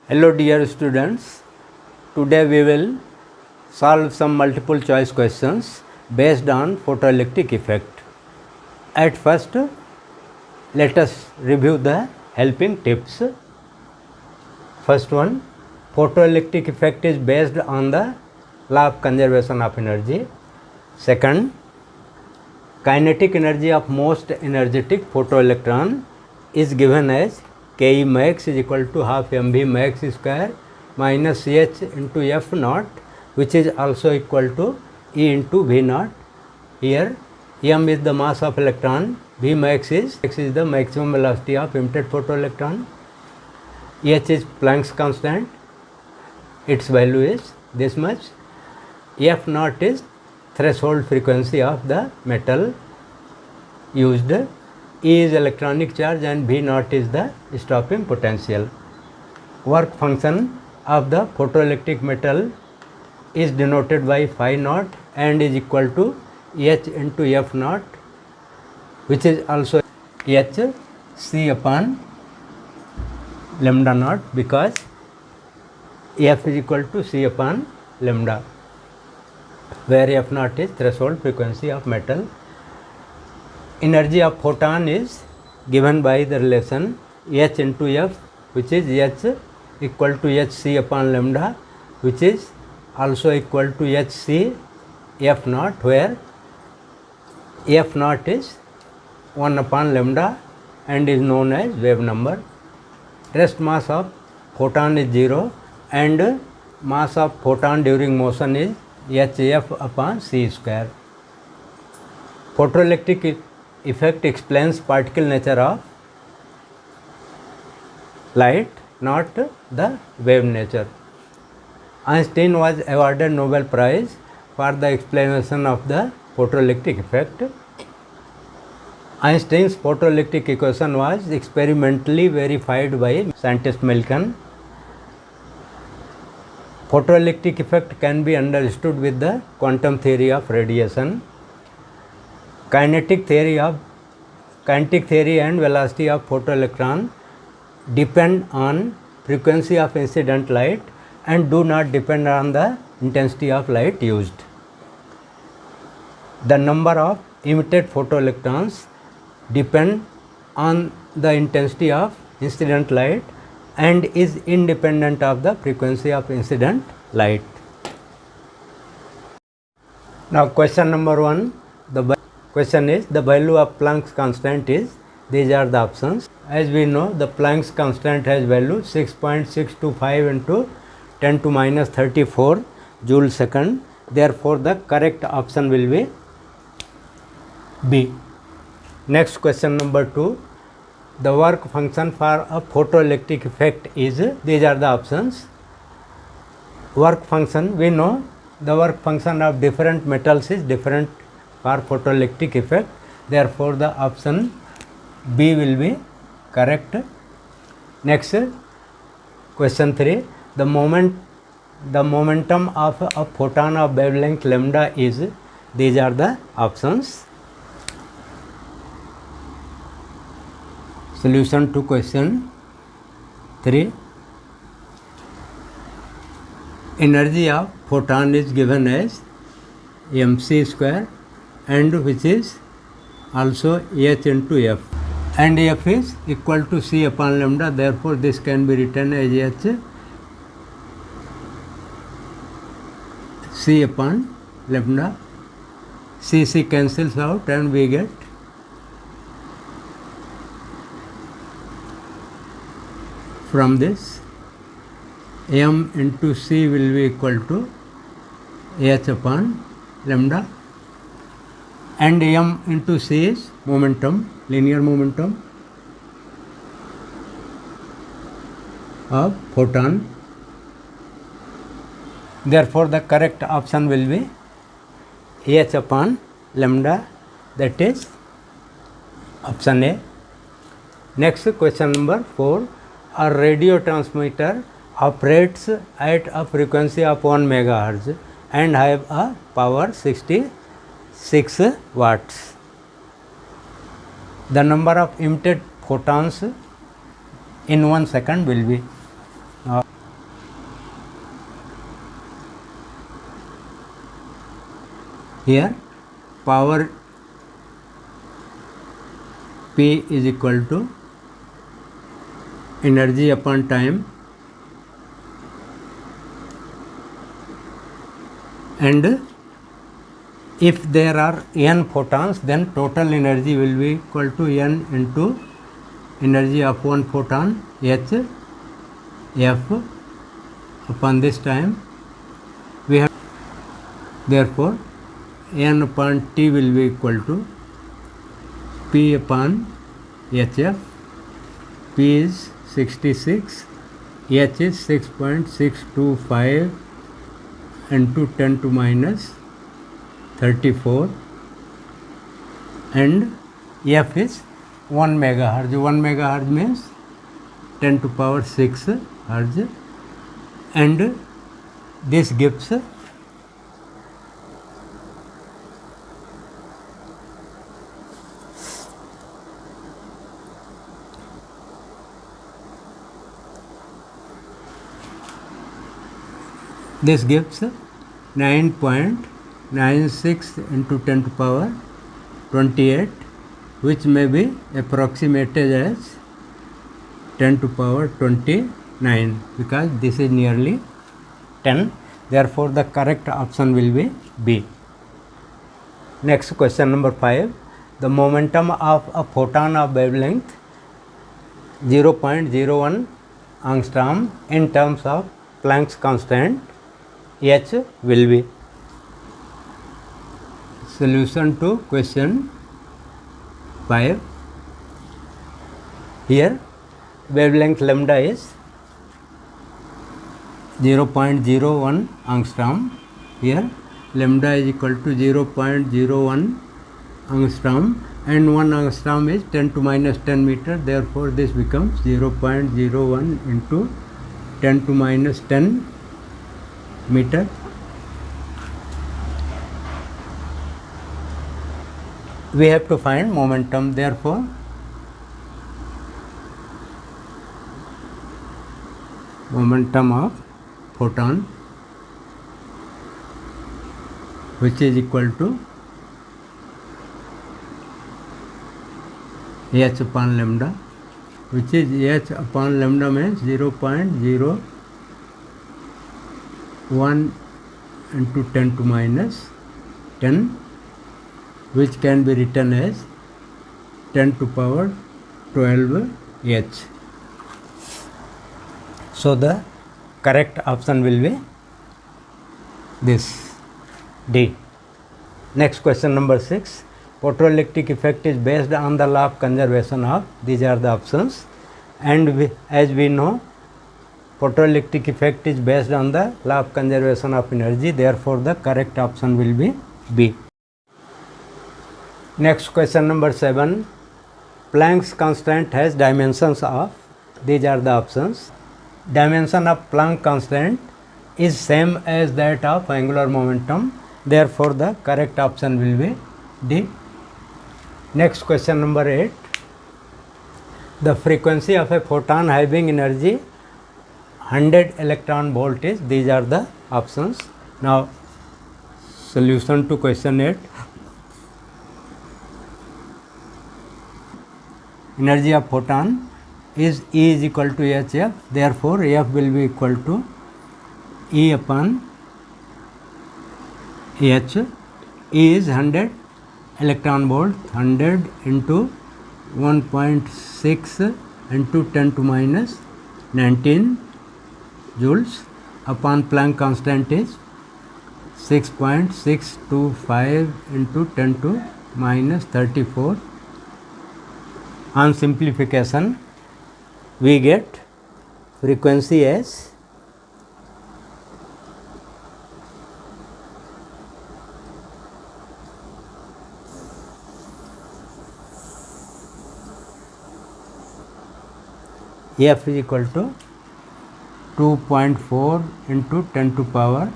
Hello dear students, today we will solve some multiple choice questions based on photoelectric effect. At first, let us review the helping tips. First one, photoelectric effect is based on the law of conservation of energy. Second, kinetic energy of most energetic photoelectron is given as Ke max is equal to half mv max square minus h into f naught, which is also equal to E into v naught. Here m is the mass of electron, v max is the maximum velocity of emitted photoelectron, h is Planck's constant, its value is this much, f naught is threshold frequency of the metal used, E is electronic charge and V naught is the stopping potential. Work function of the photoelectric metal is denoted by phi naught and is equal to h into f naught, which is also h c upon lambda naught, because f is equal to c upon lambda, where f naught is threshold frequency of metal. Energy of photon is given by the relation h into f, which is h equal to h c upon lambda, which is also equal to h c f naught, where f naught is 1 upon lambda and is known as wave number. Rest mass of photon is 0 and mass of photon during motion is hf upon c square. Photoelectric effect explains particle nature of light, not the wave nature. Einstein was awarded Nobel Prize for the explanation of the photoelectric effect. Einstein's photoelectric equation was experimentally verified by scientist Millikan. Photoelectric effect can be understood with the quantum theory of radiation. Kinetic theory and velocity of photoelectron depend on frequency of incident light and do not depend on the intensity of light used. The number of emitted photoelectrons depend on the intensity of incident light and is independent of the frequency of incident light. Now question number 1, the question is the value of Planck's constant is, these are the options. As we know, the Planck's constant has value 6.625 into 10 to minus 34 joule second. Therefore, the correct option will be B. Next question number 2, the work function for a photoelectric effect is, these are the options. Work function, we know the work function of different metals is different for photoelectric effect. Therefore, the option B will be correct. Next, question 3, the momentum of a photon of wavelength lambda is, these are the options. Solution to question 3, energy of photon is given as mc square and which is also h into f, and f is equal to c upon lambda. Therefore, this can be written as h c upon lambda. C cancels out and we get from this m into c will be equal to h upon lambda, and m into c is momentum, linear momentum of photon. Therefore, the correct option will be h upon lambda, that is option A. Next, question number 4, a radio transmitter operates at a frequency of 1 megahertz and have a power 66 watts. The number of emitted photons in 1 second will be, Here power P is equal to energy upon time, and if there are n photons, then total energy will be equal to n into energy of one photon h f upon this time. We have therefore n upon t will be equal to p upon hf. P is 66, h is 6.625 into 10 to minus 34, and f is 1 megahertz. 1 megahertz means 10 to power 6 hertz, and this gives this gives 9.96 into 10 to power 28, which may be approximated as 10 to power 29, because this is nearly 10. Therefore, the correct option will be B. Next question number 5. The momentum of a photon of wavelength 0.01 angstrom in terms of Planck's constant H will be. Solution to question 5. Here wavelength lambda is 0.01 angstrom. Here lambda is equal to 0.01 angstrom, and 1 angstrom is 10 to minus 10 meter. Therefore, this becomes 0.01 into 10 to minus 10 meter. We have to find momentum. Therefore, momentum of photon, which is equal to h upon lambda, which is h upon lambda means 0.01 into 10 to minus 10, which can be written as 10 to power 12 h. So the correct option will be this, D. Next question number 6. Photoelectric effect is based on the law of conservation of, these are the options, and as we know, photoelectric effect is based on the law of conservation of energy. Therefore, the correct option will be B. Next question number 7. Planck's constant has dimensions of, these are the options. Dimension of Planck constant is same as that of angular momentum. Therefore, the correct option will be D. Next question number 8. The frequency of a photon having energy 100 electron volt is, these are the options. Now, solution to question 8. Energy of photon is E is equal to hf. Therefore, F will be equal to E upon H. E is 100 electron volt, 100 into 1.6 into 10 to minus 19 joules upon Planck constant is 6.625 into 10 to minus 34. On simplification, we get frequency as F is equal to 2.4 into 10 to power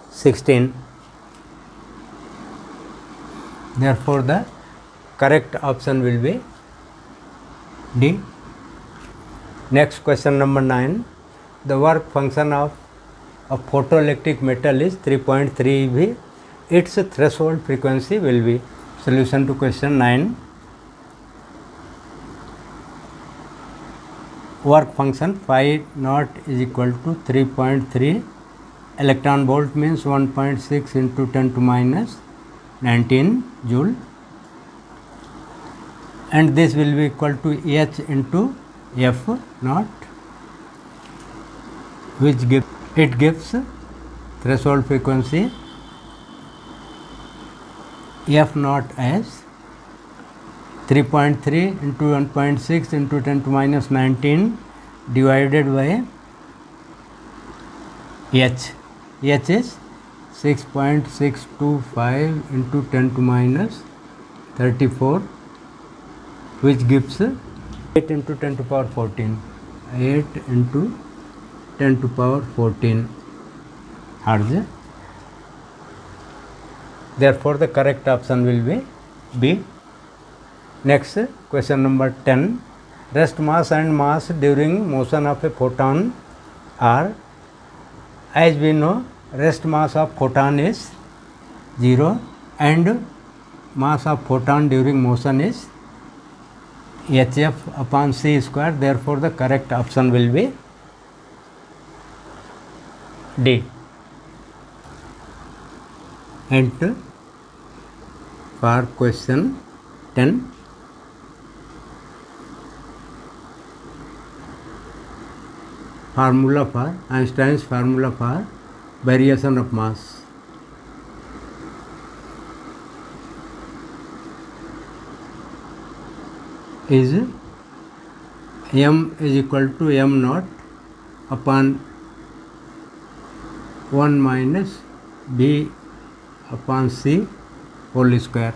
16. Therefore, the correct option will be D. Next question number 9. The work function of of photoelectric metal is 3.3 eV. Its threshold frequency will be. Solution to question 9. Work function phi naught is equal to 3.3 electron volt means 1.6 into 10 to minus 19 joule, and this will be equal to H into F naught, which gives threshold frequency F naught as 3.3 into 1.6 into 10 to minus 19 divided by H. H is 6.625 into 10 to minus 34, which gives 8 into 10 to power 14. 8 into 10 to power 14 Hertz. Therefore, the correct option will be B. Next, question number 10. Rest mass and mass during motion of a photon are, as we know, rest mass of photon is 0 and mass of photon during motion is hf upon c square. Therefore, the correct option will be D. And for question 10, formula for Einstein's formula for variation of mass. Is m is equal to m naught upon 1 minus b upon c whole square.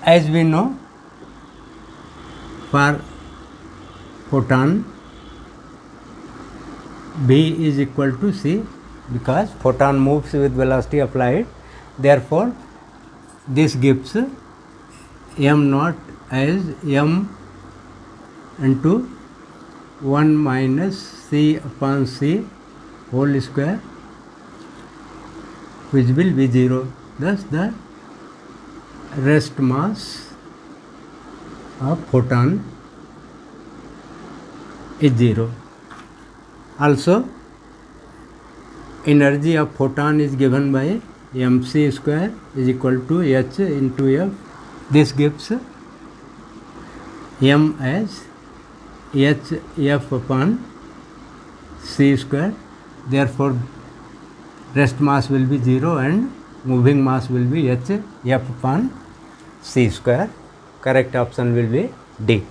As we know, for photon b is equal to c because photon moves with velocity of light. Therefore, this gives m naught as m into 1 minus c upon c whole square, which will be 0. Thus, the rest mass of photon is 0. Also, energy of photon is given by mc square is equal to h into f. This gives m as h f upon c square. Therefore, rest mass will be 0 and moving mass will be h f upon c square. Correct option will be D.